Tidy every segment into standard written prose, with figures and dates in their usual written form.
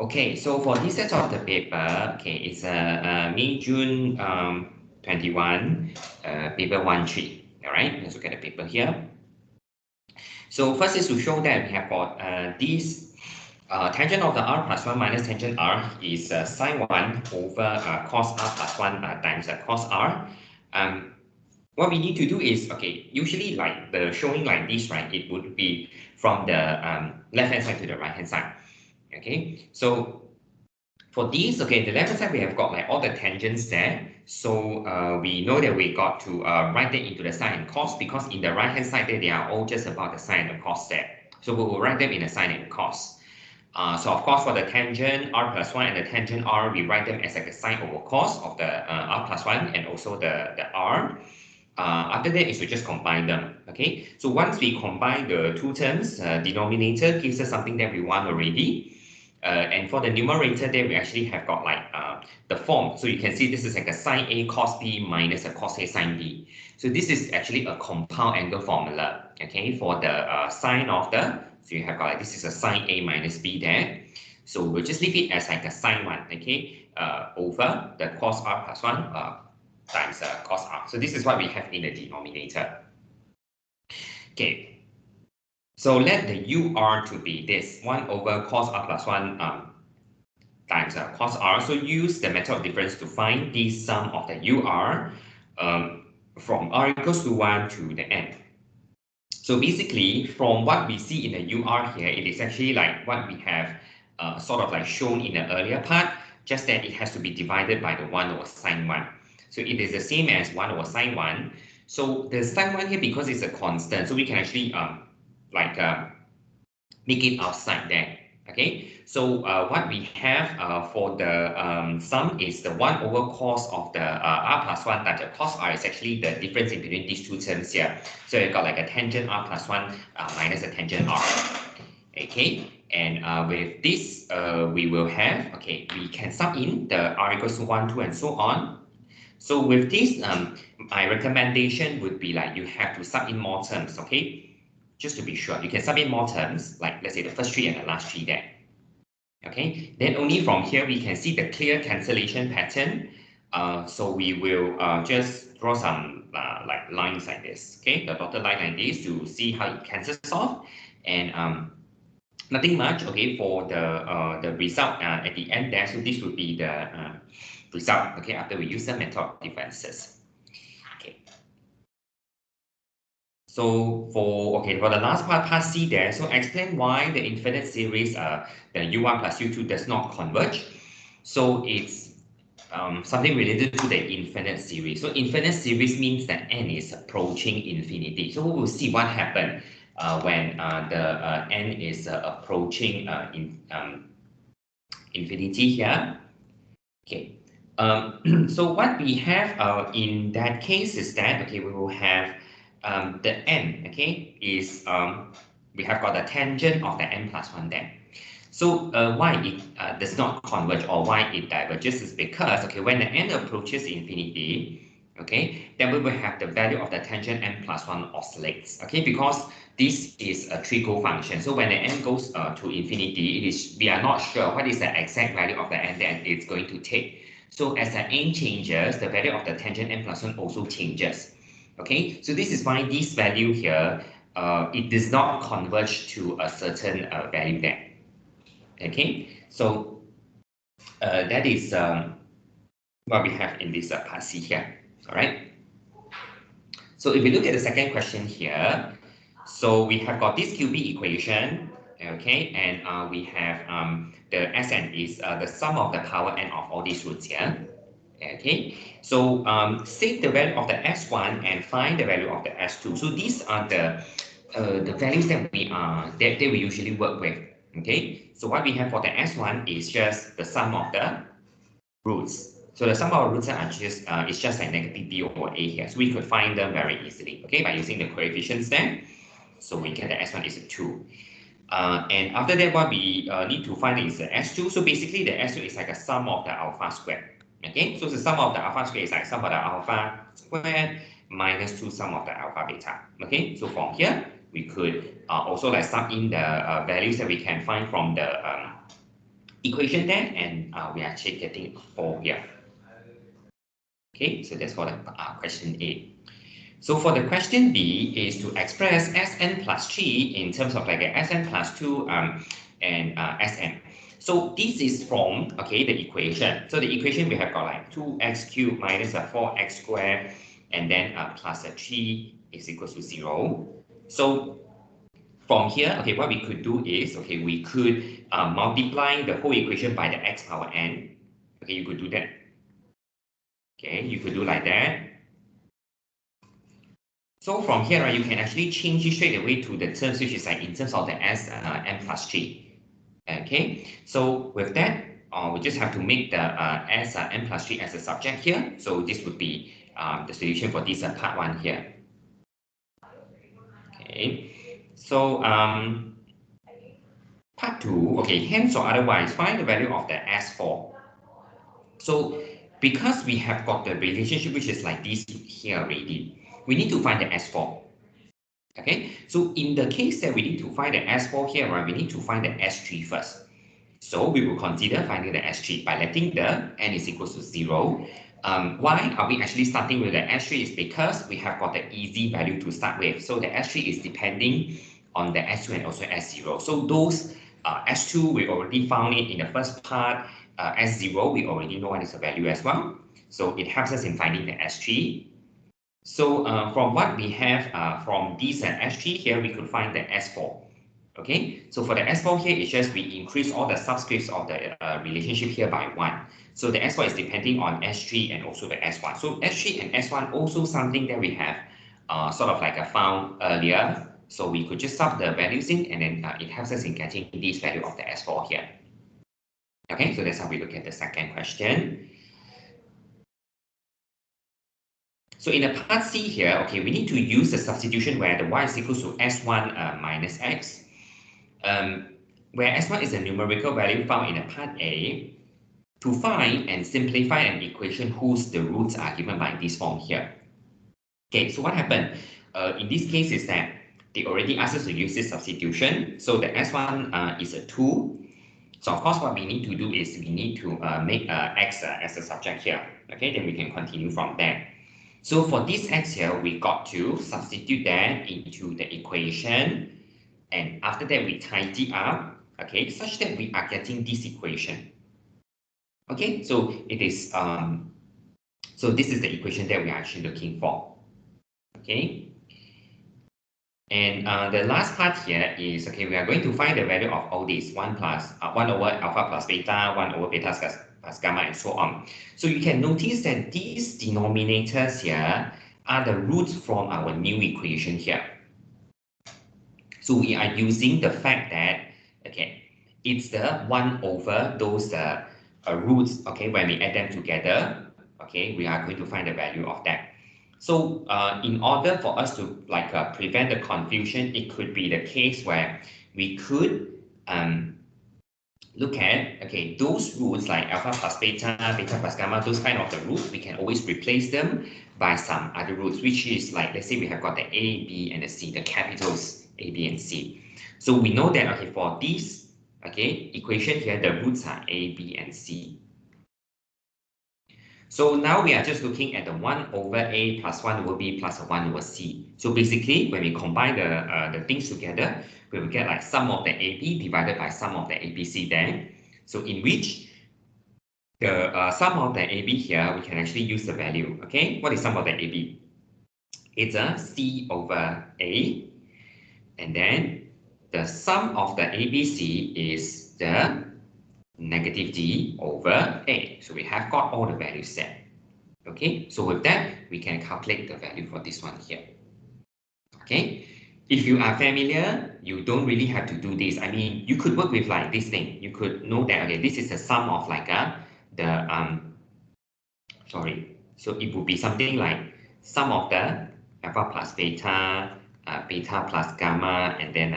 Okay, so for this set of the paper, okay, it's May, June 21, paper 1-3. All right, let's look at the paper here. So first is to show that we have got this tangent of the r plus 1 minus tangent r is sine 1 over cos r plus 1 times cos r. What we need to do is, okay, usually like the showing like this, right, it would be from the left hand side to the right hand side. Okay, so for these, okay, the left hand side we have got like all the tangents there. So we know that we got to write that into the sine and cos, because in the right hand side there, they are all just about the sine and the cos there. So we will write them in the sine and cos. So of course for the tangent r plus 1 and the tangent r, we write them as like a sine over cos of the r plus 1 and also the r. After that is to just combine them. Okay, so once we combine the two terms, denominator gives us something that we want already. And for the numerator there, we actually have got like the form. So you can see this is like a sine A cos B minus a cos A sine B. So this is actually a compound angle formula, okay, for the sine of the, so you have got like this is a sine A minus B there. So we'll just leave it as like a sine 1, okay, over the cos R plus 1 times cos R. So this is what we have in the denominator. Okay. So let the UR to be this 1 over cos R plus 1 times cos R. So use the method of difference to find the sum of the UR from R equals to 1 to the n. So basically, from what we see in the UR here, it is actually like what we have sort of like shown in the earlier part, just that it has to be divided by the 1 over sine 1. So it is the same as 1 over sine 1. So the sine 1 here, because it's a constant, so we can actually make it outside there. Okay, so what we have for the sum is the 1 over cos of the r plus 1 times the cos r is actually the difference in between these two terms here. So you've got like a tangent r plus 1 minus a tangent r. Okay, and with this, we will have, okay, we can sub in the r equals to 1, 2, and so on. So with this, my recommendation would be like you have to sub in more terms, okay? Just to be sure, you can sub in more terms, like let's say the first 3 and the last 3 there. Okay, then only from here we can see the clear cancellation pattern. So we will just draw some like lines like this, okay, the dotted line like this to see how it cancels off, and nothing much, okay, for the result at the end there. So this would be the result, okay, after we use the method of differences. So for the last part C there, so explain why the infinite series the U1 plus U2 does not converge. So it's something related to the infinite series. So infinite series means that n is approaching infinity. So we'll see what happens when the n is approaching infinity here. Okay. So what we have in that case is that, okay, we will have the n, okay, is we have got the tangent of the n plus 1 there. So why it does not converge or why it diverges is because, okay, when the n approaches infinity, okay, then we will have the value of the tangent n plus 1 oscillates, okay, because this is a trigo function. So when the n goes to infinity, we are not sure what is the exact value of the n that it's going to take. So as the n changes, the value of the tangent n plus 1 also changes. Okay, so this is why this value here, it does not converge to a certain value there. Okay, so that is what we have in this part C here. All right. So if we look at the second question here, so we have got this QB equation, okay, and we have the Sn is the sum of the power n of all these roots here. Okay, so save the value of the S1 and find the value of the S2. So these are the values that we usually work with. Okay, so what we have for the S1 is just the sum of the roots. So the sum of the roots are just it's just like negative b over a here. So we could find them very easily. Okay, by using the coefficients there. So we get the S1 is a 2. And after that, what we need to find is the S2. So basically, the S2 is like a sum of the alpha squared. Okay, so the sum of the alpha squared is like sum of the alpha squared minus 2 sum of the alpha beta. Okay, so from here, we could also like sum in the values that we can find from the equation there, and we are actually getting 4 here. Okay, so that's for the question A. So for the question B is to express Sn plus 3 in terms of like a Sn plus 2 and Sn. So this is from, okay, the equation. So the equation we have got like 2x cubed minus a 4x squared, and then plus a 3 is equals to 0. So from here, okay, what we could do is, okay, we could multiply the whole equation by the x power n. Okay, you could do that. Okay, you could do like that. So from here, right, you can actually change it straight away to the terms which is like in terms of the n plus 3. Okay, so with that, we just have to make the n plus 3 as a subject here. So this would be the solution for this part 1 here. Okay, so part 2, okay, hence or otherwise, find the value of the S4. So because we have got the relationship which is like this here already, we need to find the S4. Okay, so in the case that we need to find the S4 here, right, we need to find the S3 first. So we will consider finding the S3 by letting the n is equals to 0. Why are we actually starting with the S3 is because we have got the easy value to start with. So the S3 is depending on the S2 and also S0. So those S2, we already found it in the first part. S0, we already know what is the value as well. So it helps us in finding the S3. So from what we have from this S3 here, we could find the S4. Okay, so for the S4 here, it's just we increase all the subscripts of the relationship here by 1. So the S4 is depending on S3 and also the S1. So S3 and S1 also something that we have sort of like found earlier. So we could just sub the values in, and then it helps us in getting this value of the S4 here. Okay, so that's how we look at the second question. So in the part C here, okay, we need to use the substitution where the y is equals to S1 minus x. Where S1 is a numerical value found in the part A, to find and simplify an equation whose the roots are given by this form here. Okay, so what happened in this case is that they already asked us to use this substitution. So the S1 is a 2. So of course, what we need to do is we need to make x as a subject here. Okay, then we can continue from there. So for this x here, we got to substitute that into the equation. And after that, we tidy up, okay, such that we are getting this equation. Okay, so it is, so this is the equation that we are actually looking for. Okay. And the last part here is, okay, we are going to find the value of all these 1 over alpha plus beta, 1 over beta plus gamma, and so on. So you can notice that these denominators here are the roots from our new equation here. So we are using the fact that, okay, it's the 1 over those roots, okay, when we add them together, okay, we are going to find the value of that. So in order for us to like prevent the confusion, it could be the case where we could look at, okay, those roots like alpha plus beta, beta plus gamma, those kind of the roots, we can always replace them by some other roots, which is like, let's say we have got the A, B, and the C, the capitals A, B, and C. So we know that, okay, for this, okay, equation here, the roots are A, B, and C. So now we are just looking at the 1 over A plus 1 over B plus 1 over C. So basically, when we combine the things together, we will get like sum of the AB divided by sum of the ABC there. So in which the sum of the AB here, we can actually use the value. Okay, what is sum of the AB? It's a C over A. And then the sum of the ABC is the negative D over A. So we have got all the values there. Okay, so with that, we can calculate the value for this one here. Okay, if you are familiar, you don't really have to do this. I mean, you could work with like this thing. You could know that, okay, this is the sum of like so it would be something like sum of the alpha plus beta, beta plus gamma, and then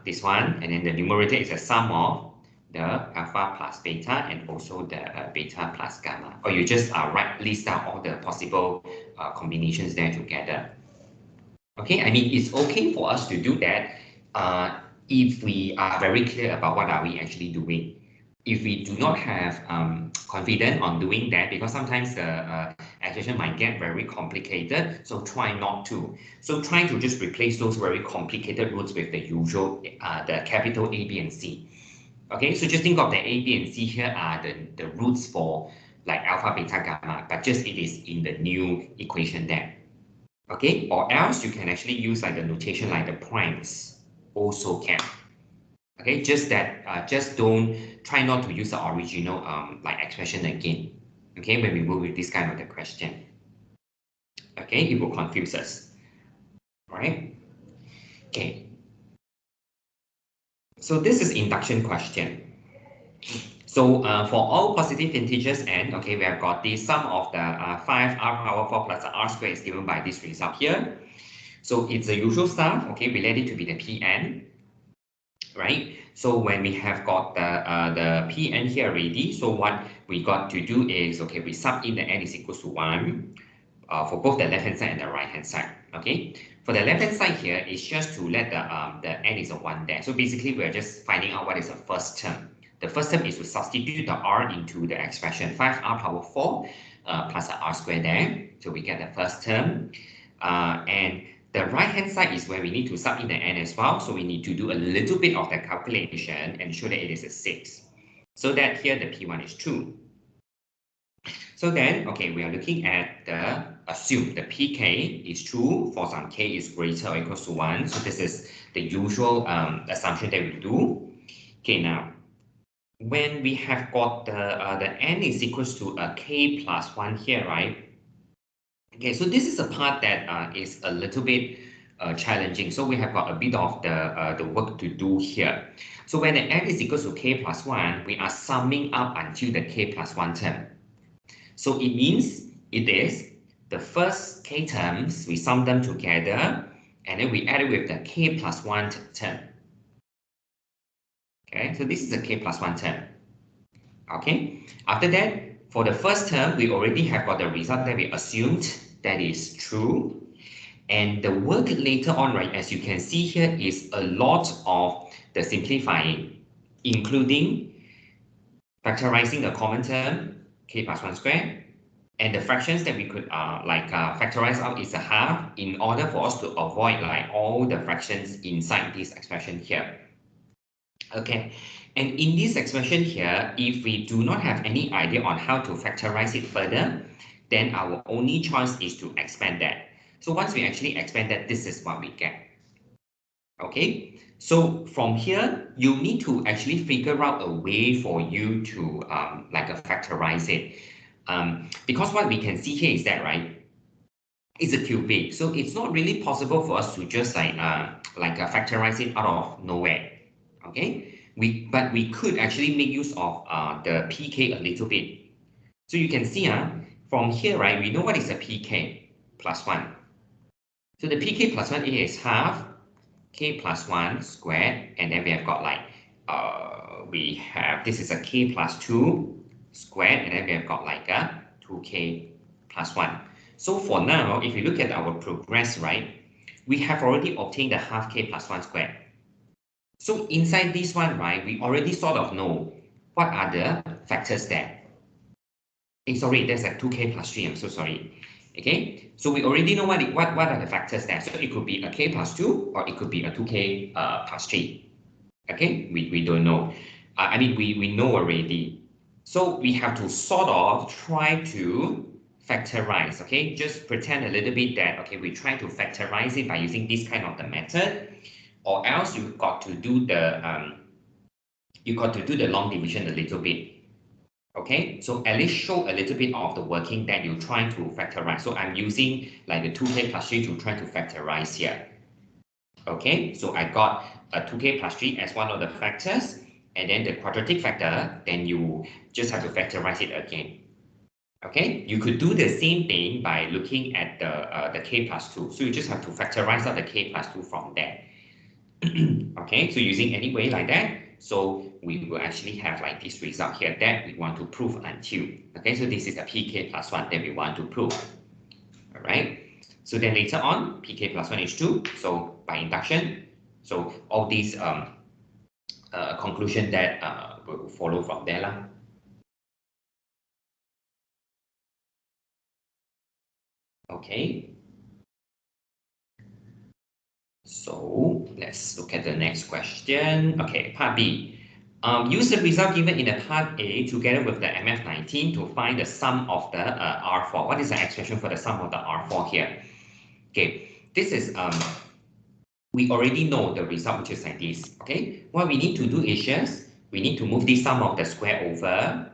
this one, and then the numerator is a sum of the alpha plus beta and also the beta plus gamma. Or you just list out all the possible combinations there together. Okay, I mean, it's okay for us to do that if we are very clear about what are we actually doing. if we do not have confidence on doing that, because sometimes the expression might get very complicated, so try not to. So try to just replace those very complicated roots with the usual, the capital A, B, and C. Okay, so just think of the A, B, and C here are the roots for like alpha, beta, gamma, but just it is in the new equation there. Okay, or else you can actually use like the notation like the primes also can. Okay, just that just don't try not to use the original like expression again. Okay, when we work with this kind of the question. Okay, it will confuse us. Right? Okay. So this is induction question. So for all positive integers n, okay, we have got the sum of the 5 r power 4 plus r squared is given by this result here. So it's the usual stuff, okay, we let it to be the Pn, right? So when we have got the Pn here already, so what we got to do is, okay, we sub in the n is equals to 1 for both the left hand side and the right hand side, okay? For the left hand side here, it's just to let the n is a 1 there. So basically, we're just finding out what is the first term. The first term is to substitute the r into the expression 5r power 4 plus the r squared there. So we get the first term. And the right-hand side is where we need to sub in the n as well. So we need to do a little bit of the calculation and show that it is a 6. So that here the P1 is true. So then, okay, we are looking at the assume the pk is true for some k is greater or equals to 1. So this is the usual assumption that we do. Okay, now when we have got the n is equals to a k plus 1 here, right? Okay, so this is a part that is a little bit challenging. So we have got a bit of the work to do here. So when the n is equals to k plus 1, we are summing up until the k plus 1 term. So it means it is the first k terms, we sum them together, and then we add it with the k plus 1 term. Okay, so this is the k plus 1 term. Okay, after that, for the first term, we already have got the result that we assumed that is true. And the work later on, right, as you can see here, is a lot of the simplifying, including factorizing the common term, k plus 1 squared, and the fractions that we could factorize out is a half in order for us to avoid like all the fractions inside this expression here. Okay, and in this expression here, if we do not have any idea on how to factorize it further, then our only choice is to expand that. So once we actually expand that, this is what we get. Okay, so from here, you need to actually figure out a way for you to factorize it. Because what we can see here is that, right, it's a cubic. So it's not really possible for us to just factorize it out of nowhere. Okay, but we could actually make use of the pk a little bit. So you can see from here, right, we know what is a pk plus 1. So the pk plus 1 is half k plus 1 squared, and then we have got like we have this is a k plus 2 squared, and then we have got like a 2k plus 1. So for now, if you look at our progress, right, we have already obtained the half k plus 1 squared. So inside this one, right, we already sort of know what are the factors there. Sorry, there's like 2k plus 3, I'm so sorry. Okay, so we already know what are the factors there. So it could be a k plus 2 or it could be a 2k plus 3. Okay, we don't know. We know already. So we have to sort of try to factorize, okay? Just pretend a little bit that, okay, we try to factorize it by using this kind of the method, or else you've got to do the long division a little bit. Okay, so at least show a little bit of the working that you're trying to factorize. So I'm using like the 2k plus 3 to try to factorize here. Okay, so I got a 2k plus 3 as one of the factors, and then the quadratic factor, then you just have to factorize it again. Okay, you could do the same thing by looking at the k plus 2. So you just have to factorize out the k plus 2 from there. Okay, so using any way like that, so we will actually have like this result here that we want to prove until. Okay, so this is the pk plus 1 that we want to prove. All right, so then later on, pk plus 1 is 2. So by induction, so all these conclusion that will follow from there lah. Okay. So let's look at the next question. Okay, part B. Use the result given in the part A together with the MF19 to find the sum of the R4. What is the expression for the sum of the R4 here? Okay, this is we already know the result, which is like this. Okay, what we need to do is just we need to move this sum of the square over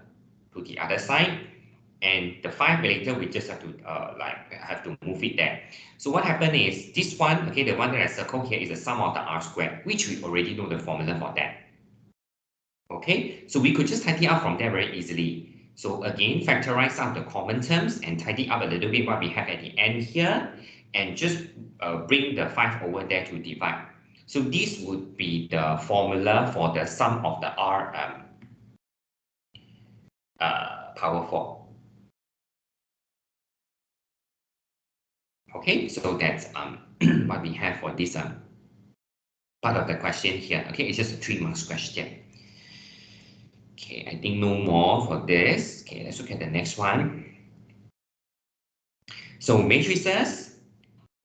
to the other side, and the 5 later we just have to have to move it there. So what happened is this one, okay, the one that I circled here is the sum of the R squared, which we already know the formula for that. Okay, so we could just tidy up from there very easily. So again, factorize out the common terms and tidy up a little bit what we have at the end here, and just bring the 5 over there to divide. So this would be the formula for the sum of the R power 4. Okay, so that's what we have for this part of the question here. Okay, it's just a 3 marks question. Okay, I think no more for this. Okay, let's look at the next one. So matrices,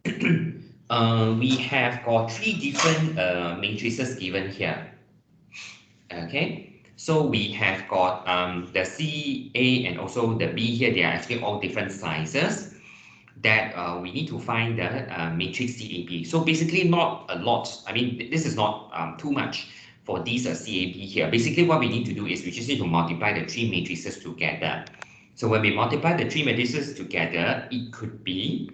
we have got 3 different matrices given here. Okay, so we have got the C, A, and also the B here. They are actually all different sizes that we need to find the matrix CAB. So basically not a lot. I mean, this is not too much for these CAB here. Basically what we need to do is we just need to multiply the 3 matrices together. So when we multiply the 3 matrices together, it could be,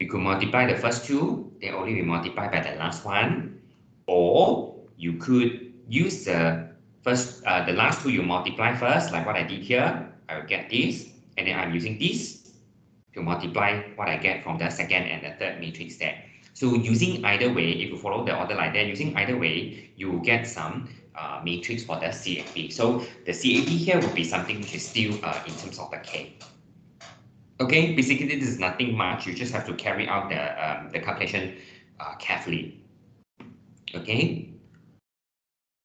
we could multiply the first 2, then only we multiply by the last one, or you could use the the last 2 you multiply first, like what I did here. I will get this, and then I'm using this to multiply what I get from the second and the third matrix there. So using either way, if you follow the order like that, using either way, you will get some matrix for the CAB. So the CAB here would be something which is still in terms of the K. Okay, basically this is nothing much. You just have to carry out the calculation carefully. Okay.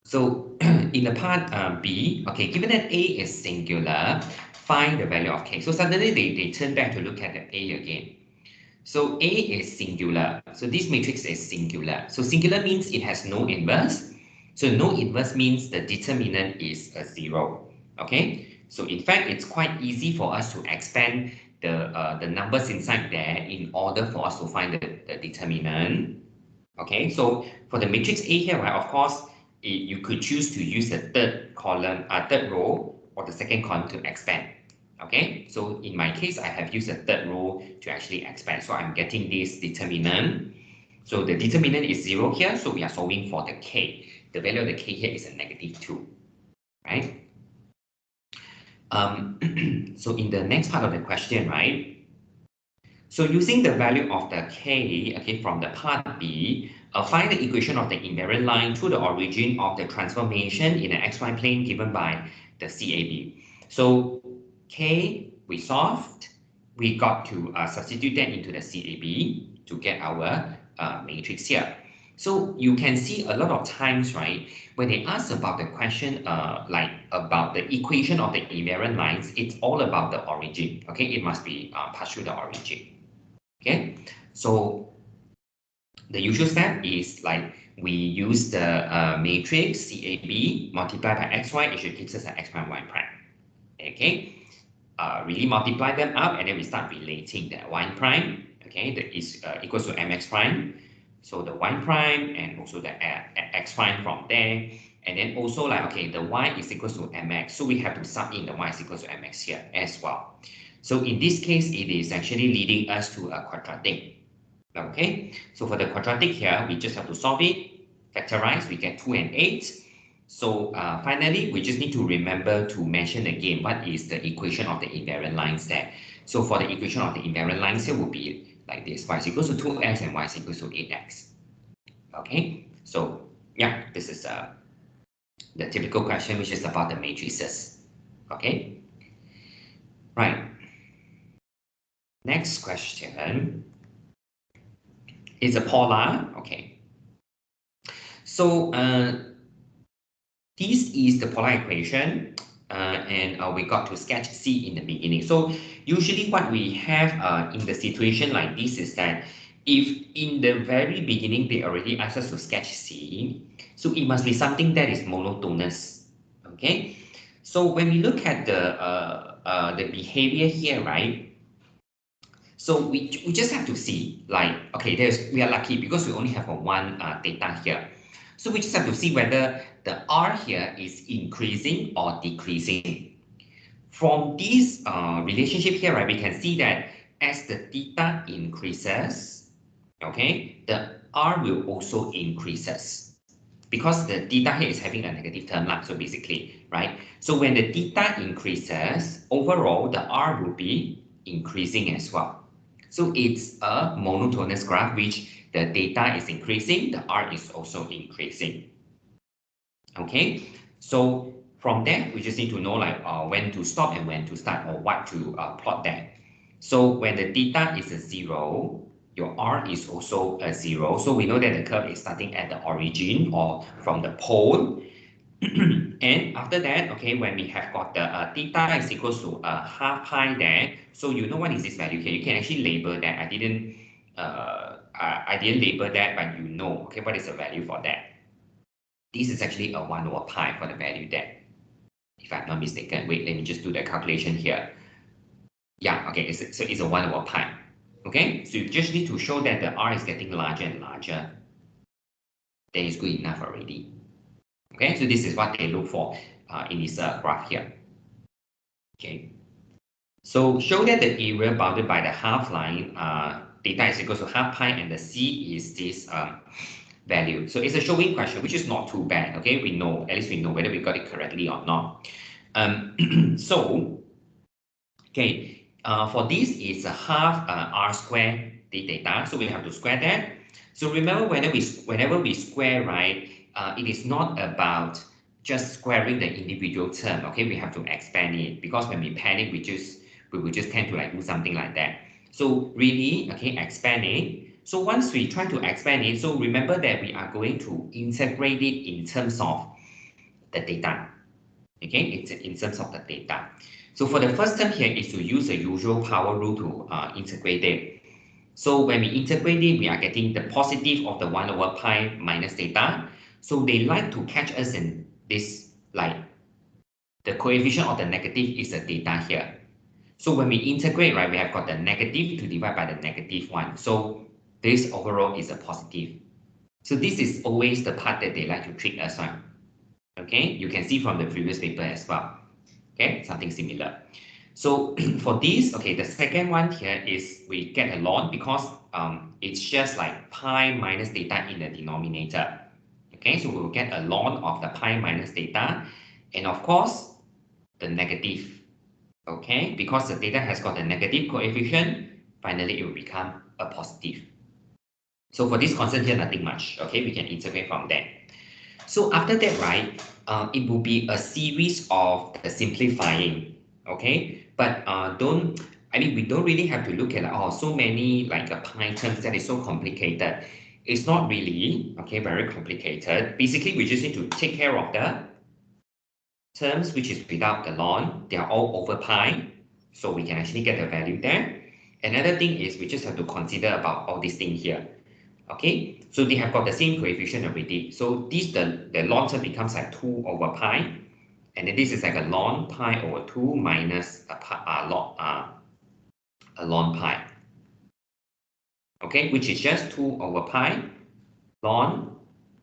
So in the part B, okay, given that A is singular, find the value of K. So suddenly they turn back to look at the A again. So A is singular. So this matrix is singular. So singular means it has no inverse. So no inverse means the determinant is a 0. Okay. So in fact, it's quite easy for us to expand the numbers inside there in order for us to find the determinant. Okay. So for the matrix A here, right, of course, you could choose to use the third column, third row, or the second column to expand. Okay, so in my case, I have used the third row to actually expand. So I'm getting this determinant. So the determinant is 0 here. So we are solving for the K. The value of the K here is a -2, right? So in the next part of the question, right? So using the value of the K, okay, from the part B, find the equation of the invariant line to the origin of the transformation in the xy plane given by the CAB. So K, we solved. We got to substitute that into the CAB to get our matrix here. So you can see a lot of times, right, when they ask about the question like about the equation of the invariant lines, it's all about the origin. Okay, it must be passed through the origin. Okay, so the usual step is like we use the matrix CAB multiplied by xy, it should give us an x prime y prime. Okay, really multiply them up, and then we start relating that y prime. Okay, that is equals to mx prime. So the y prime and also the x prime from there, and then also like okay, the y is equals to mx, so we have to sub in the y is equals to mx here as well. So in this case, it is actually leading us to a quadratic. Okay, so for the quadratic here, we just have to solve it, factorize, we get 2 and 8. So finally, we just need to remember to mention again what is the equation of the invariant lines there. So for the equation of the invariant lines here will be like this, y is equals to 2x and y is equals to 8x. Okay, so yeah, this is the typical question, which is about the matrices. Okay, right. Next question is a polar. Okay, so this is the polar equation, and we got to sketch C in the beginning. So usually what we have in the situation like this is that if in the very beginning they already asked us to sketch C, so it must be something that is monotonous. Okay, so when we look at the behavior here, right? So we just have to see like, okay, we are lucky because we only have a one data here. So we just have to see whether the R here is increasing or decreasing. From this relationship here, right, we can see that as the theta increases, okay, the R will also increases because the theta here is having a negative term, so basically, right? So when the theta increases, overall, the R will be increasing as well. So it's a monotonous graph, which the data is increasing, the R is also increasing. Okay, so from there, we just need to know like when to stop and when to start or what to plot that. So when the theta is a 0, your R is also a 0. So we know that the curve is starting at the origin or from the pole. And after that, okay, when we have got the theta is equals to half pi there, so you know what is this value here. You can actually label that. I didn't label that, but you know, okay, what is the value for that? This is actually a 1 over pi for the value there, if I'm not mistaken. Wait, let me just do the calculation here. Yeah, okay, so it's a 1 over pi. Okay, so you just need to show that the R is getting larger and larger. That is good enough already. Okay, so this is what they look for in this graph here. Okay, so show that the area bounded by the half line theta is equal to half pi and the C is this value. So it's a showing question, which is not too bad. Okay, we know, at least we know whether we got it correctly or not. So, okay, for this is a half R square d theta, so we have to square that. So remember, whenever we square, right, it is not about just squaring the individual term. Okay, we have to expand it because when we panic, we will just tend to like do something like that. So really, okay, expand it. So once we try to expand it, so remember that we are going to integrate it in terms of the data. Okay, it's in terms of the data. So for the first term here is to use the usual power rule to integrate it. So when we integrate it, we are getting the positive of the 1 over pi minus theta. So they like to catch us in this, like the coefficient of the negative is the theta here. So when we integrate, right, we have got the negative to divide by the negative 1. So this overall is a positive. So this is always the part that they like to trick us on. Okay, you can see from the previous paper as well. Okay, something similar. So for this, okay, the second one here is we get a ln because it's just like pi minus theta in the denominator. Okay, so we'll get a ln of the pi minus theta, and of course, the negative. Okay, because the theta has got a negative coefficient, finally it will become a positive. So for this constant here, nothing much. Okay, we can integrate from there. So after that, right, it will be a series of the simplifying, okay? But we don't really have to look at, so many like pi terms that is so complicated. It's not really, okay, very complicated. Basically, we just need to take care of the terms which is without the ln. They are all over pi, so we can actually get the value there. Another thing is we just have to consider about all these things here. Okay, so they have got the same coefficient already. So this the ln term becomes like 2 over pi, and then this is like a ln pi over 2 minus a ln pi. Okay, which is just 2 over pi ln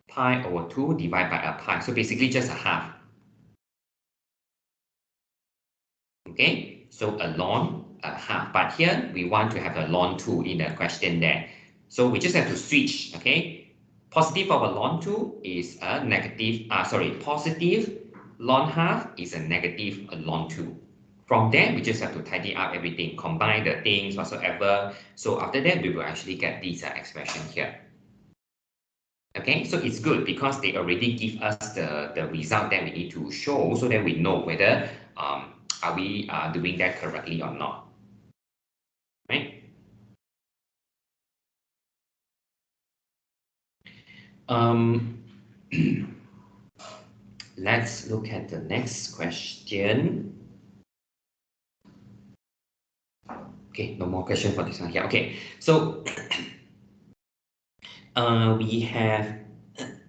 pi over 2 divided by a pi. So basically just a half. Okay, so a ln a half. But here we want to have a ln 2 in the question there. So we just have to switch. Okay, positive of a ln 2 is a negative, positive ln half is a negative ln 2. From there, we just have to tidy up everything, combine the things whatsoever. So after that, we will actually get this expression here. Okay, so it's good because they already give us the result that we need to show so that we know whether are we doing that correctly or not, right? Um, let's look at the next question. Okay, no more question for this one here. Okay, so we have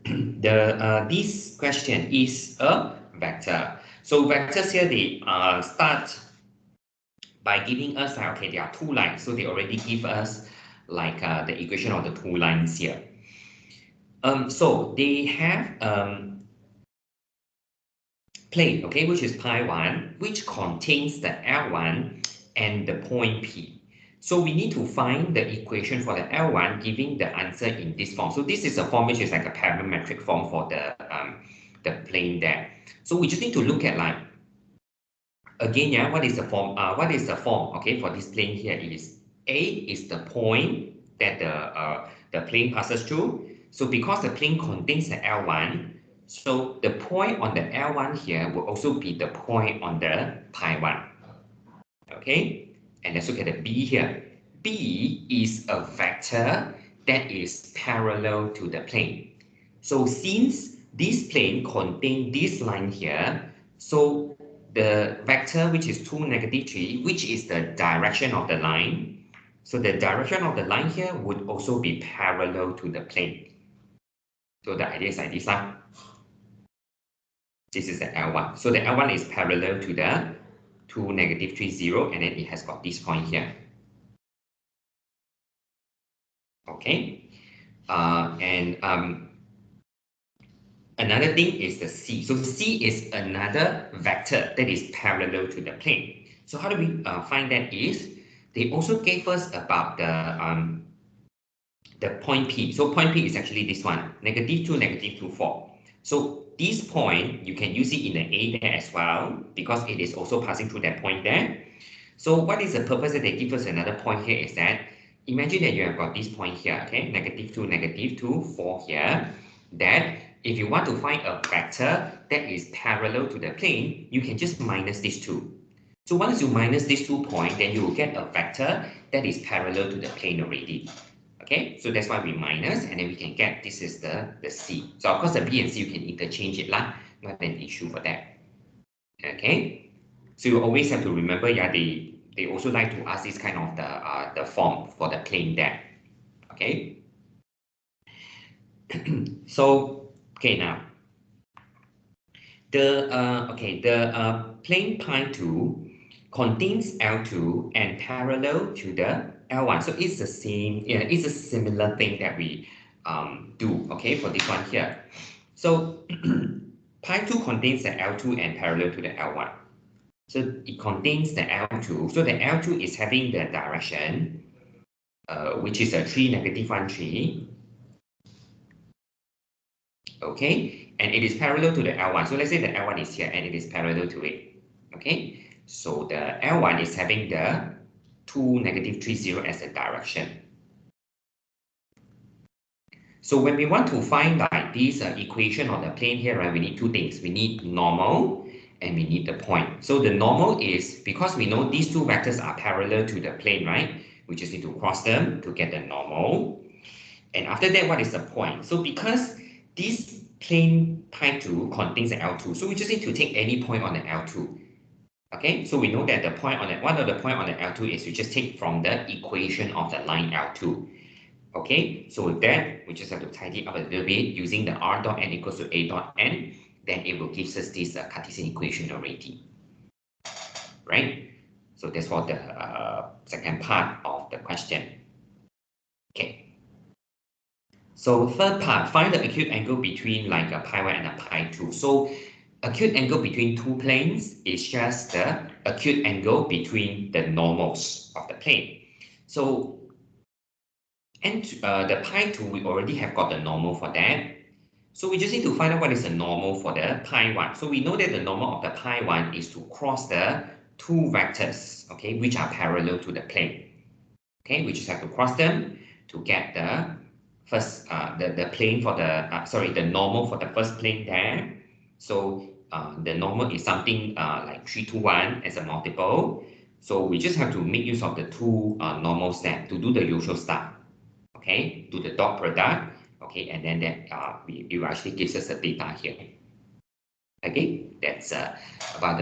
this question is a vector. So vectors here, they start by giving us like, okay, there are two lines, so they already give us like the equation of the two lines here. So they have plane, okay, which is pi 1, which contains the L1 and the point P. So we need to find the equation for the L1 giving the answer in this form. So this is a form which is like a parametric form for the plane there. So we just need to look at like, again, yeah, what is the form? What is the form, okay, for this plane here is A is the point that the plane passes through. So because the plane contains the L1, so the point on the L1 here will also be the point on the pi 1. Okay, and let's look at the B here. B is a vector that is parallel to the plane. So since this plane contains this line here, so the vector which is 2, -3, which is the direction of the line, so the direction of the line here would also be parallel to the plane. So the idea is like this lah. This is the L1. So the L1 is parallel to the 2, -3, 0, and then it has got this point here. Okay. And another thing is the C. So C is another vector that is parallel to the plane. So how do we find that is, they also gave us about the point P. So point P is actually this one, -2, -2, 4. So this point, you can use it in the A there as well, because it is also passing through that point there. So what is the purpose that they give us another point here is that, imagine that you have got this point here, okay, -2, -2, 4 here, that if you want to find a vector that is parallel to the plane, you can just minus these two. So once you minus these 2 points, then you will get a vector that is parallel to the plane already. Okay, so that's why we minus, and then we can get this is the C. So of course the B and C you can interchange it lah, not an issue for that. Okay, so you always have to remember, yeah, they also like to ask this kind of the form for the plane there. Okay, so okay now the plane pi 2 contains L2 and parallel to the L1. So it's the same, yeah, it's a similar thing that we do, okay, for this one here. So pi 2 contains the L2 and parallel to the L1. So it contains the L2. So the L2 is having the direction, which is a 3, -1, 3. Okay, and it is parallel to the L1. So let's say the L1 is here and it is parallel to it. Okay, so the L1 is having the 2, -3, 0 as a direction. So when we want to find like this equation of the plane here, right, we need two things. We need normal and we need the point. So the normal is, because we know these two vectors are parallel to the plane, right? We just need to cross them to get the normal. And after that, what is the point? So because this plane pi 2 contains the L2, so we just need to take any point on the L2. Okay, so we know that the point on the one of the point on the L2 is we just take from the equation of the line L2. Okay, so with that, we just have to tidy up a little bit using the r dot n equals to a dot n, then it will give us this Cartesian equation already, right? So that's for the second part of the question. Okay. So third part, find the acute angle between like a pi 1 and a pi 2. So acute angle between two planes is just the acute angle between the normals of the plane. So and the pi 2, we already have got the normal for that. So we just need to find out what is the normal for the pi 1. So we know that the normal of the pi 1 is to cross the two vectors, okay, which are parallel to the plane. Okay, we just have to cross them to get the first the plane for the the normal for the first plane there. So the normal is something like 3, 2, 1 as a multiple. So we just have to make use of the two normal step to do the usual stuff. Okay, do the dot product. Okay, and then that it actually gives us the data here. Okay, that's about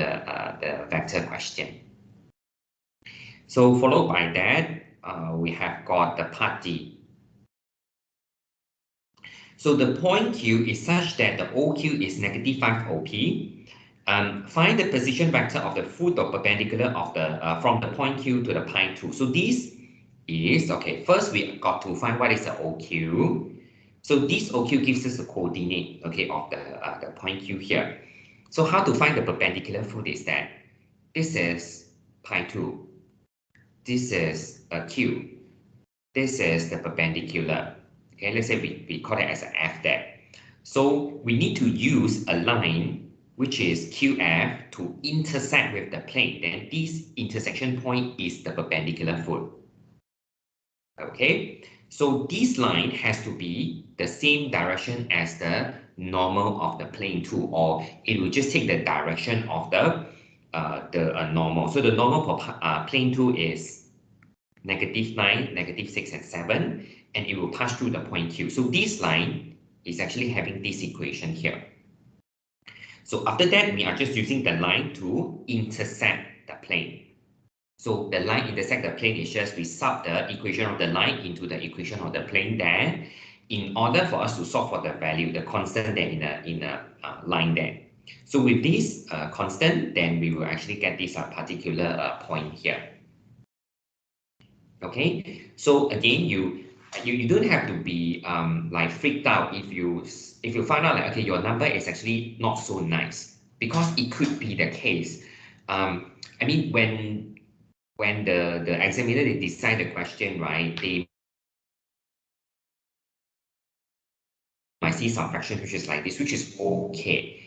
the vector question. So followed by that, we have got the part D. So the point Q is such that the OQ is negative 5 OP. Find the position vector of the foot or perpendicular of the from the point Q to the pi 2. So this is, okay, first we got to find what is the OQ. So this OQ gives us the coordinate, okay, of the point Q here. So how to find the perpendicular foot is that this is pi 2. This is a Q. This is the perpendicular. Okay, let's say we call it as an F there. So we need to use a line which is QF to intersect with the plane. Then this intersection point is the perpendicular foot. Okay, so this line has to be the same direction as the normal of the plane too, or it will just take the direction of the normal. So the normal for plane 2 is -9, -6, and 7, and it will pass through the point Q. So this line is actually having this equation here. So after that, we are just using the line to intersect the plane. So the line intersect the plane is just we sub the equation of the line into the equation of the plane there in order for us to solve for the value, the constant there in a line there. So with this constant, then we will actually get this particular point here. Okay, so again, you don't have to be like freaked out if you find out like, okay, your number is actually not so nice, because it could be the case. I mean, when the examiner they decide the question, right, they might see some fraction which is like this, which is okay.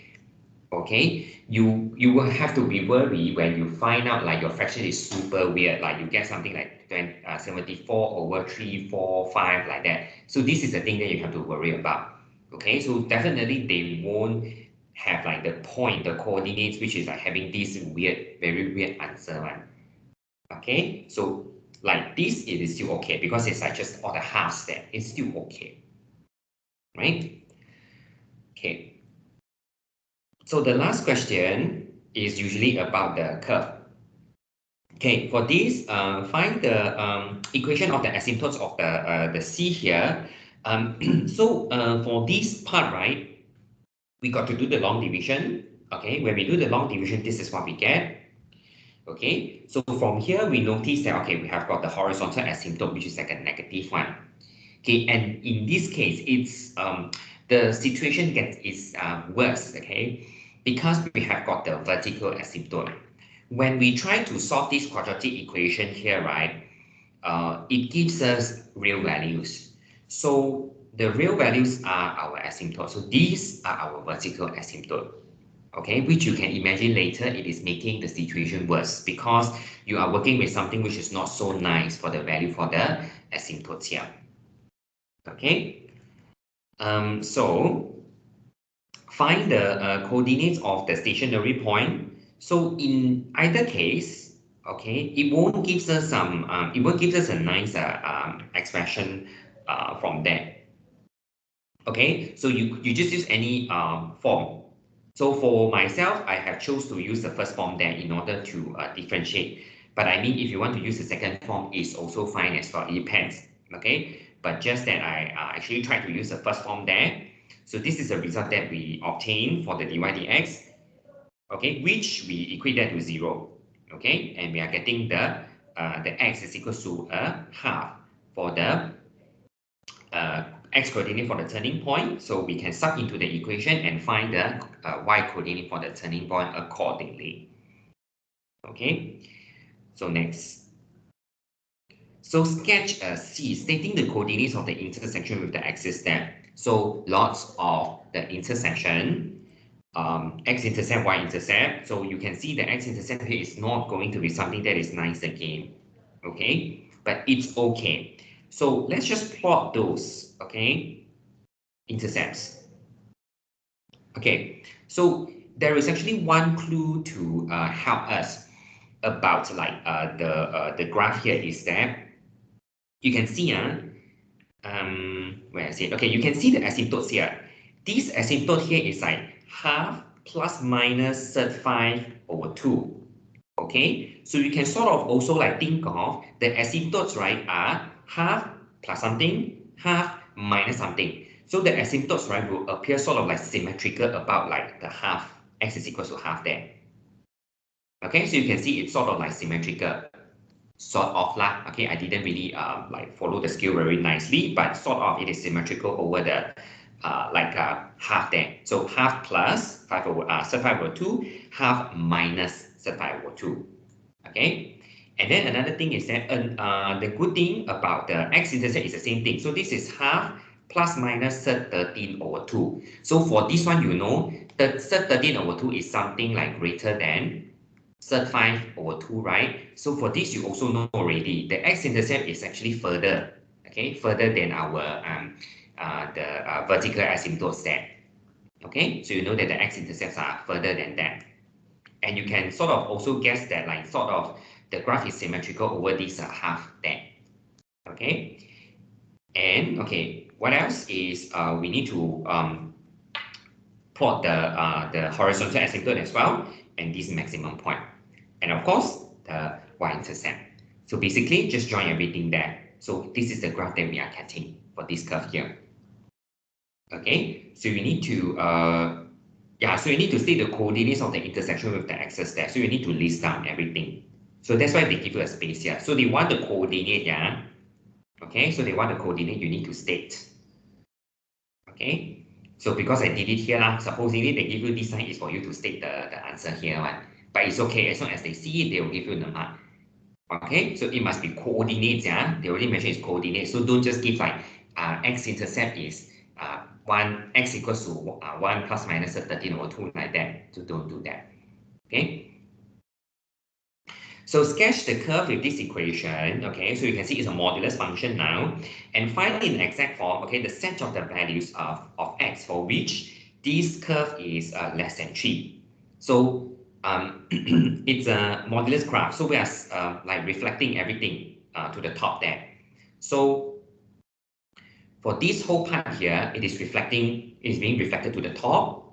Okay, you will have to be worried when you find out like your fraction is super weird, like you get something like 74/345 like that. So this is the thing that you have to worry about. Okay, so definitely they won't have like the point, the coordinates, which is like having this weird, very weird answer one. Okay, so like this, it is still okay because it's like just all the halves there. It's still okay, right? Okay. So the last question is usually about the curve. Okay, for this, find the equation of the asymptotes of the C here. For this part, right, we got to do the long division. Okay, when we do the long division, this is what we get. Okay, so from here, we notice that, okay, we have got the horizontal asymptote, which is like a -1. Okay, and in this case, it's the situation is worse, okay, because we have got the vertical asymptote. When we try to solve this quadratic equation here, right, it gives us real values. So the real values are our asymptote. So these are our vertical asymptote, okay, which you can imagine later it is making the situation worse because you are working with something which is not so nice for the value for the asymptotes here. Okay, so find the coordinates of the stationary point. So in either case, okay, it won't give us a nice expression from there. Okay, so you just use any form. So for myself, I have chose to use the first form there in order to differentiate. But I mean, if you want to use the second form, it's also fine as well. It depends. Okay, but just that I actually tried to use the first form there. So this is the result that we obtain for the dy dx. Okay, which we equate that to 0. Okay, and we are getting the x is equal to a half for the x coordinate for the turning point. So we can sub into the equation and find the y coordinate for the turning point accordingly. Okay, so next. So sketch a C stating the coordinates of the intersection with the axis there. So lots of the intersection, x-intercept, y-intercept. So you can see the x-intercept here is not going to be something that is nice again. Okay, but it's okay. So let's just plot those, okay, intercepts. Okay, so there is actually one clue to help us about like the graph here is that you can see where is it? Okay, you can see the asymptotes here. This asymptote here is like half plus minus Z5/2. Okay, so you can sort of also like think of the asymptotes, right, are half plus something, half minus something. So the asymptotes, right, will appear sort of like symmetrical about like the half, x is equals to half there. Okay, so you can see it's sort of like symmetrical, sort of lah. Okay, I didn't really like follow the scale very nicely, but sort of it is symmetrical over the half there. So half plus 5 over Z5/2, half minus Z5/2. Okay, and then another thing is that the good thing about the x-intercept is the same thing. So this is half plus minus Z13/2. So for this one, you know, the Z13/2 is something like greater than Z5/2, right? So for this, you also know already, the x-intercept is actually further, okay, further than our vertical asymptotes there. Okay, so you know that the x-intercepts are further than that. And you can sort of also guess that like sort of the graph is symmetrical over this half there. Okay, and okay, what else is we need to plot the horizontal asymptote as well, and this maximum point, and of course the y-intercept. So basically, just join everything there. So this is the graph that we are getting for this curve here. Okay, so we need to so you need to state the coordinates of the intersection with the axis there. So you need to list down everything. So that's why they give you a space here. So they want the coordinate, yeah. Okay, so they want the coordinate, you need to state. Okay, so because I did it here, supposedly they give you this sign is for you to state the answer here, right? But it's okay, as long as they see it, they will give you the mark. Okay, so it must be coordinates, yeah. They already mentioned it's coordinates, so don't just give like x-intercept is 1 x equals to 1 plus minus 13/2 like that. So don't do that. Okay. So sketch the curve with this equation. Okay, so you can see it's a modulus function now, and find in exact form. Okay, the set of the values of x for which this curve is less than 3. So it's a modulus graph. So we are like reflecting everything to the top there. So for this whole part here, it is being reflected to the top.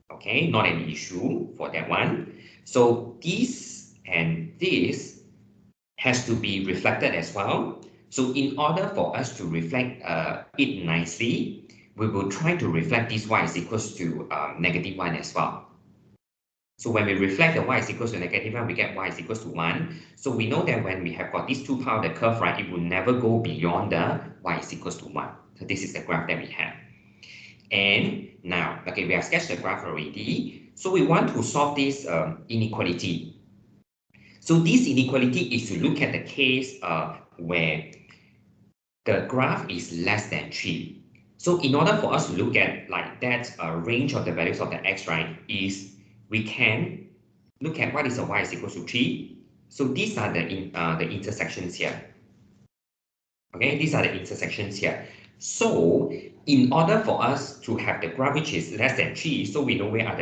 Okay, not an issue for that one. So this and this has to be reflected as well. So in order for us to reflect it nicely, we will try to reflect this y is equals to -1 as well. So when we reflect the y is equals to -1, we get y is equals to 1. So we know that when we have got these two part of the curve, right, it will never go beyond the y is equals to 1. So this is the graph that we have. And now, okay, we have sketched the graph already. So we want to solve this inequality. So this inequality is to look at the case where the graph is less than 3. So in order for us to look at like that range of the values of the x, right, is we can look at what is the y is equals to 3. So these are the intersections here. Okay, these are the intersections here. So in order for us to have the graph which is less than 3, so we know where are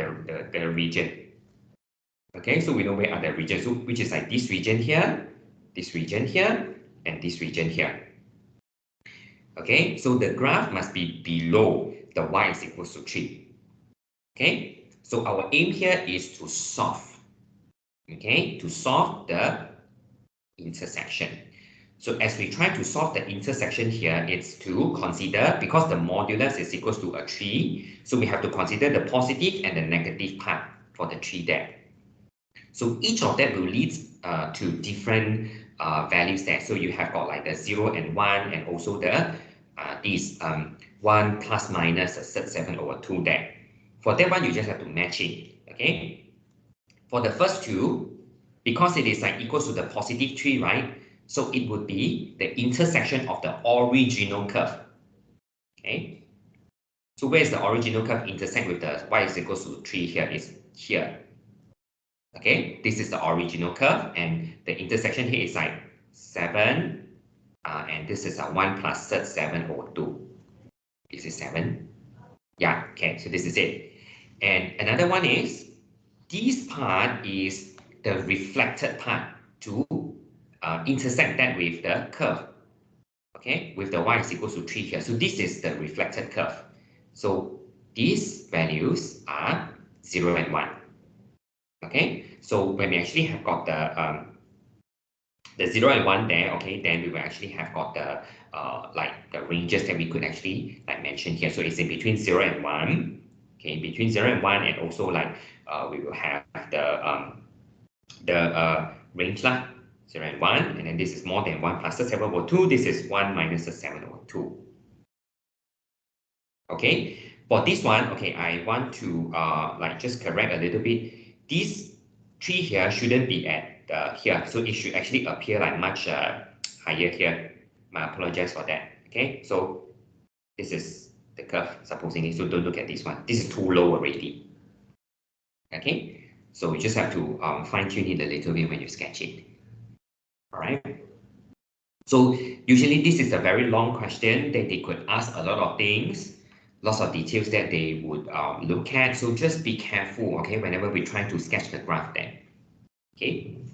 the region. Okay, so we know where are the regions, so which is like this region here, and this region here. Okay, so the graph must be below the y is equals to 3. Okay, so our aim here is to solve. Okay, to solve the intersection. So as we try to solve the intersection here, it's to consider, because the modulus is equals to a 3, so we have to consider the positive and the negative part for the 3 there. So each of them will lead to different values there. So you have got like the 0 and 1, and also the this 1 plus minus Z7/2 there. For that one, you just have to match it. Okay. For the first two, because it is like equals to the positive 3, right? So it would be the intersection of the original curve. Okay. So where is the original curve intersect with the y is equals to 3 here? Is here. Okay, this is the original curve, and the intersection here is like 7, and this is a 1 plus Z7/2. This is 7. Yeah, okay, so this is it. And another one is, this part is the reflected part to intersect that with the curve. Okay, with the y is equals to 3 here. So this is the reflected curve. So these values are 0 and 1. Okay, so when we actually have got the 0 and 1 there, okay, then we will actually have got the like the ranges that we could actually like mention here. So it's in between 0 and 1, okay, between 0 and 1, and also like we will have the range lah, 0 and 1, and then this is more than 1 plus the 7 over 2. This is 1 minus the 7 over 2. Okay, for this one, okay, I want to like just correct a little bit. This 3 here shouldn't be at here, so it should actually appear like much higher here. I apologize for that. Okay, so this is the curve supposedly, so don't look at this one. This is too low already. Okay, so you just have to fine tune it a little bit when you sketch it. All right. So usually this is a very long question that they could ask a lot of things, lots of details that they would look at. So just be careful, okay, whenever we try to sketch the graph then. Okay.